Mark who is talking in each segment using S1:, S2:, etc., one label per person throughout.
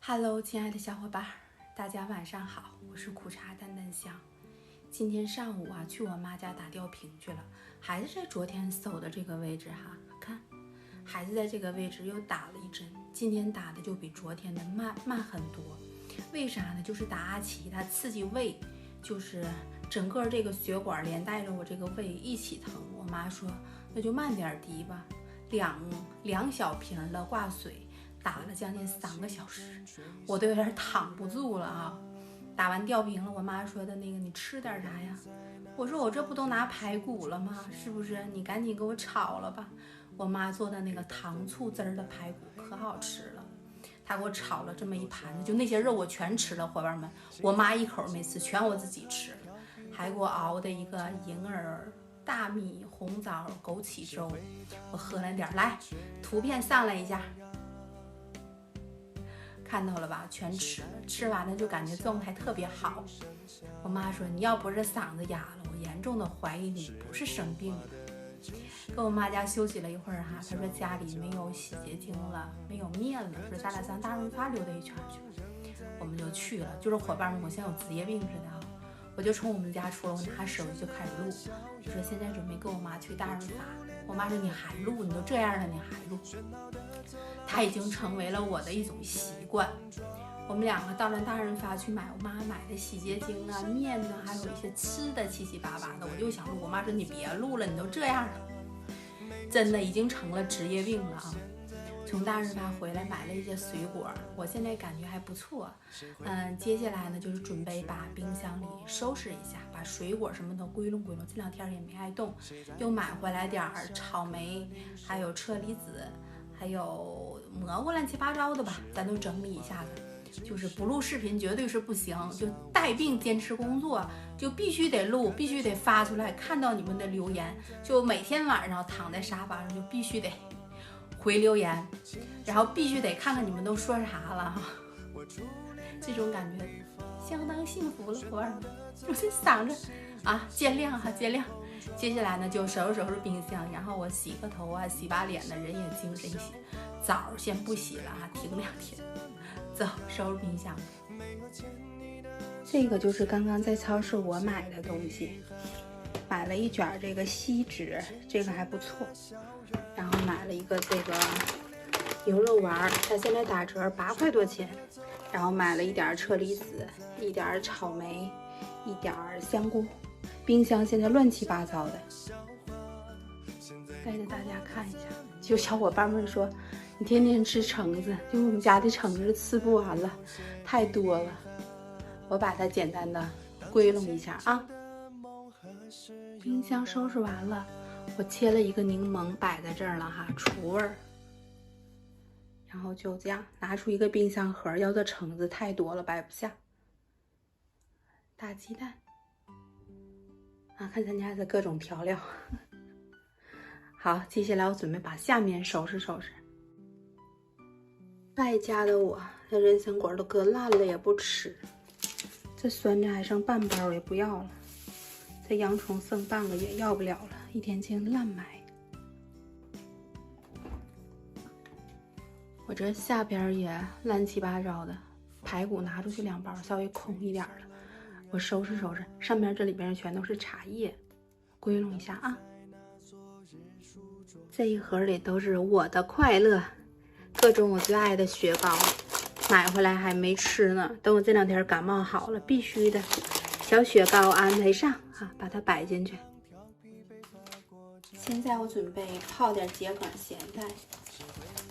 S1: Hello， 亲爱的小伙伴，大家晚上好，我是苦茶淡淡香。今天上午去我妈家打吊瓶去了，还是在昨天搜的这个位置哈，看，还是在这个位置又打了一针。今天打的就比昨天的慢很多，为啥呢？就是打阿奇，它刺激胃，就是整个这个血管连带着我这个胃一起疼。我妈说那就慢点滴吧，两小瓶的挂水。打了将近3个小时，我都有点躺不住了啊！打完吊瓶了，我妈说的那个你吃点啥呀？我说我这不都拿排骨了吗？是不是？你赶紧给我炒了吧！我妈做的那个糖醋汁儿的排骨可好吃了，她给我炒了这么一盘子，就那些肉我全吃了，伙伴们，我妈一口没吃，全我自己吃了，还给我熬的一个银耳大米红枣枸杞粥，我喝了点。来，图片上来一下。看到了吧，全吃了，吃完了就感觉状态特别好。我妈说你要不是嗓子哑了，我严重的怀疑你不是生病了。跟我妈家休息了一会儿她说家里没有洗洁精了，没有面了，说咱俩上大润发溜达一圈去。我们就去了，就是伙伴们，我像有职业病似的我就从我们家出来，我拿手机就开始录。我说现在准备跟我妈去大润发。我妈说你还录？你都这样了你还录？它已经成为了我的一种习惯。我们两个到了大润发去买我妈买的洗洁精面还有一些吃的七七八八的，我就想录。我妈说你别录了，你都这样了，真的已经成了职业病了从大润发回来买了一些水果，我现在感觉还不错。接下来呢就是准备把冰箱里收拾一下，把水果什么都归拢归拢。这2天也没爱动，又买回来点草莓，还有车厘子，还有蘑菇，乱七八糟的吧，咱都整理一下子。就是不录视频绝对是不行，就带病坚持工作，就必须得录，必须得发出来，看到你们的留言，就每天晚上躺在沙发上就必须得回留言，然后必须得看看你们都说啥了这种感觉相当幸福了，伙伴们，我这嗓子见谅见谅。接下来呢就收拾冰箱，然后我洗个头洗把脸的，人也精神些。澡先不洗了停2天。走，收拾冰箱。这个就是刚刚在超市我买的东西，买了一卷这个锡纸，这个还不错。然后买了一个这个牛肉丸，它现在打折8块多钱。然后买了一点车厘子，一点草莓，一点香菇。冰箱现在乱七八糟的，带着大家看一下。就小伙伴们说你天天吃橙子，就我们家的橙子吃不完了，太多了。我把它简单的归拢一下冰箱收拾完了，我切了一个柠檬摆在这儿了除味儿。然后就这样拿出一个冰箱盒，要这橙子太多了摆不下。大鸡蛋看咱家的各种调料好，接下来我准备把下面收拾收拾。败家的我，这人参果都搁烂了也不吃，这酸菜还剩半包也不要了，这洋葱剩半个也要不了了，一天净乱买。我这下边也乱七八糟的，排骨拿出去2包，稍微空一点了，我收拾收拾。上边这里边全都是茶叶，归拢一下这一盒里都是我的快乐，各种我最爱的雪糕，买回来还没吃呢，等我这2天感冒好了，必须的小雪糕安排上把它摆进去。现在我准备泡点桔梗咸菜，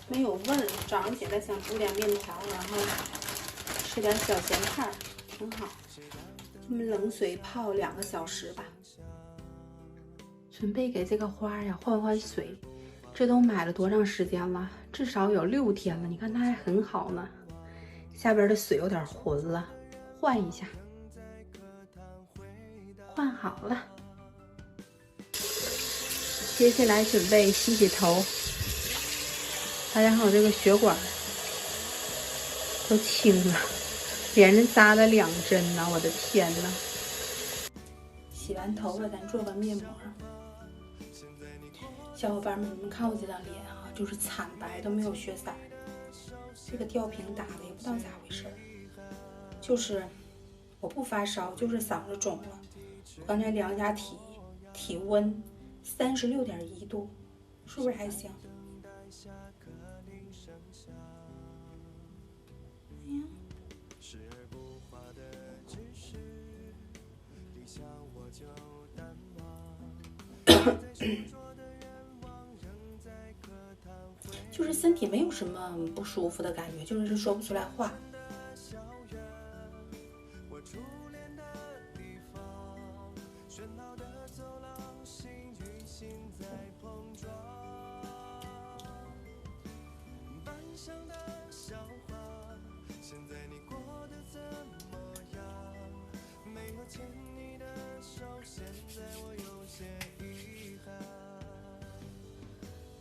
S1: 没有问，早上起来想煮点面条，然后吃点小咸菜，挺好。这么冷水泡2个小时吧。准备给这个花换水，这都买了多长时间了？至少有6天了，你看它还很好呢。下边的水有点浑了，换一下。换好了，接下来准备洗头。大家看我这个血管都清了，连着扎了2针呢，我的天哪！洗完头发咱做个面膜。小伙伴们，你们看我这张脸就是惨白，都没有血色。这个吊瓶打的也不知道咋回事，就是我不发烧，就是嗓子肿了。刚才量一下体温36.1度，是不是还行？哎呀，就是身体没有什么不舒服的感觉，就是说不出来话。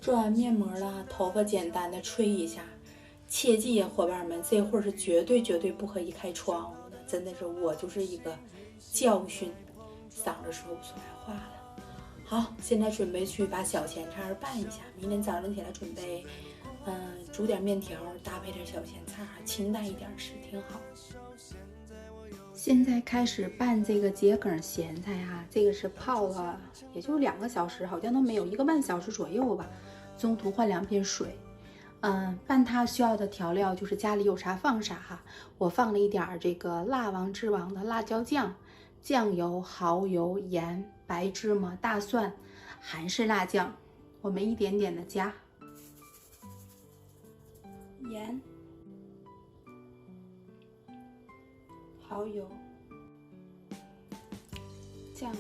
S1: 做完面膜了，头发简单的吹一下。切记呀，伙伴们，这会儿是绝对不可以开窗户的，真的是我就是一个教训，嗓子说不出来话了。好，现在准备去把小咸菜拌一下，明天早上起来准备，煮点面条，搭配点小咸菜，清淡一点吃，挺好。现在开始拌这个桔梗咸菜哈，这个是泡了也就2个小时，好像都没有，1个半小时左右吧。中途换2遍水。拌它需要的调料就是家里有啥放啥哈。我放了一点这个辣王之王的辣椒酱、酱油、蚝油、盐、白芝麻、大蒜、韩式辣酱，我们一点点的加。盐、蚝油、酱油、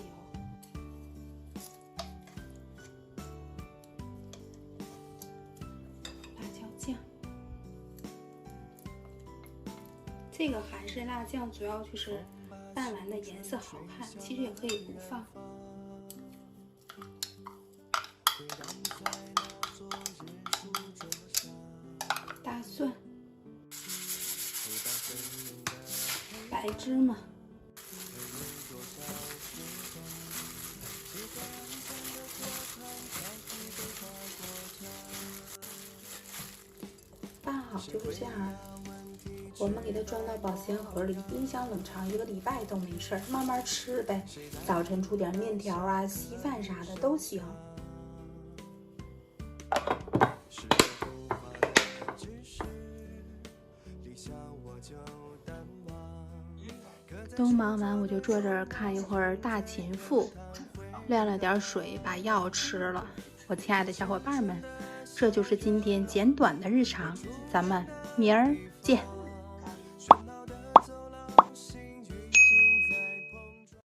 S1: 辣椒酱。这个韩式辣酱主要就是拌完的颜色好看，其实也可以不放。大蒜、白芝麻、拌好就是这样了。我们给它装到保鲜盒里，冰箱冷藏1个礼拜都没事儿，慢慢吃呗。早晨煮点面条啊、稀饭啥的都行。都忙完，我就坐这儿看一会儿《大秦赋》，晾了点水，把药吃了。我亲爱的小伙伴们，这就是今天简短的日常，咱们明儿见。